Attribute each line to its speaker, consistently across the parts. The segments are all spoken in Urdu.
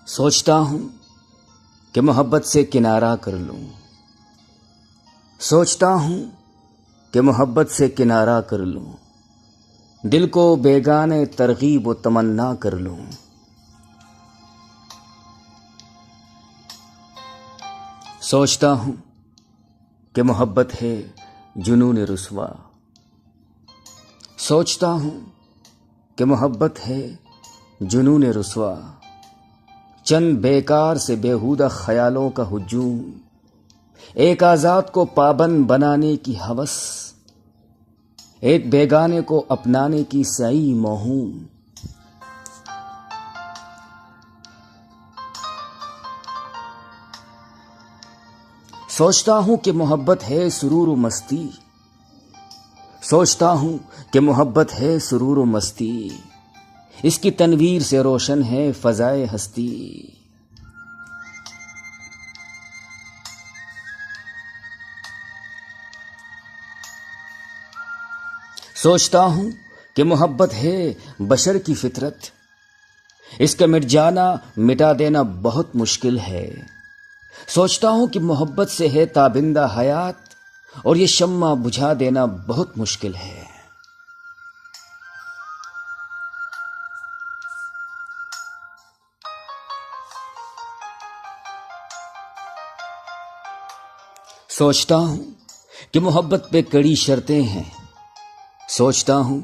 Speaker 1: سوچتا ہوں کہ محبت سے کنارہ کر لوں، سوچتا ہوں کہ محبت سے کنارہ کر لوں، دل کو بیگانے ترغیب و تمنا کر لوں۔ سوچتا ہوں کہ محبت ہے جنون رسوا، سوچتا ہوں کہ محبت ہے جنون رسوا، چند بیکار سے بیہودہ خیالوں کا ہجوم، ایک آزاد کو پابند بنانے کی ہوس، ایک بیگانے کو اپنانے کی سعی موہوم۔ سوچتا ہوں کہ محبت ہے سرور و مستی، سوچتا ہوں کہ محبت ہے سرور و مستی، اس کی تنویر سے روشن ہے فضائے ہستی۔ سوچتا ہوں کہ محبت ہے بشر کی فطرت، اس کا مٹ جانا مٹا دینا بہت مشکل ہے۔ سوچتا ہوں کہ محبت سے ہے تابندہ حیات، اور یہ شمع بجھا دینا بہت مشکل ہے۔ سوچتا ہوں کہ محبت پہ کڑی شرطیں ہیں، سوچتا ہوں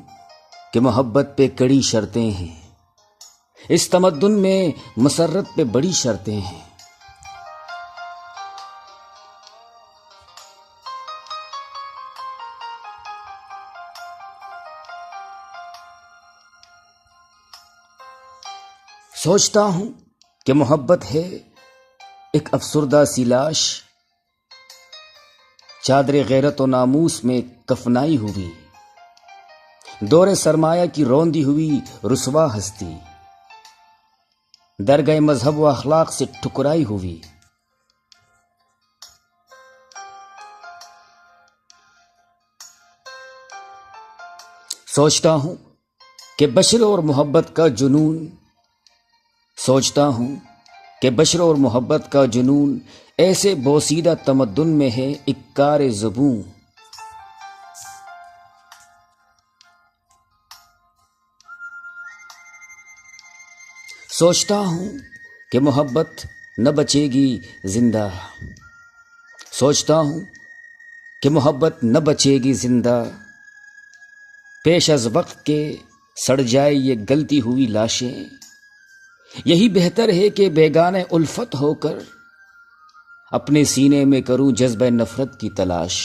Speaker 1: کہ محبت پہ کڑی شرطیں ہیں، اس تمدن میں مسرت پہ بڑی شرطیں ہیں۔ سوچتا ہوں کہ محبت ہے ایک افسردہ سی لاش، چادر غیرت و ناموس میں کفنائی ہوئی، دور سرمایہ کی روندی ہوئی رسوا ہستی، درگاہ مذہب و اخلاق سے ٹھکرائی ہوئی۔ سوچتا ہوں کہ بشر اور محبت کا جنون، سوچتا ہوں کہ بشر اور محبت کا جنون ایسے بوسیدہ تمدن میں ہے اکار زبوں۔ سوچتا ہوں کہ محبت نہ بچے گی زندہ، سوچتا ہوں کہ محبت نہ بچے گی زندہ، پیش از وقت کے سڑ جائے یہ گلتی ہوئی لاشیں، یہی بہتر ہے کہ بیگانہ الفت ہو کر اپنے سینے میں کروں جذبہ نفرت کی تلاش۔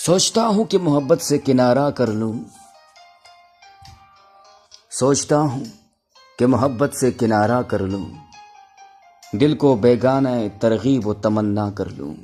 Speaker 1: سوچتا ہوں کہ محبت سے کنارہ کر لوں، سوچتا ہوں کہ محبت سے کنارہ کر لوں، دل کو بیگانہ ترغیب و تمنا کر لوں۔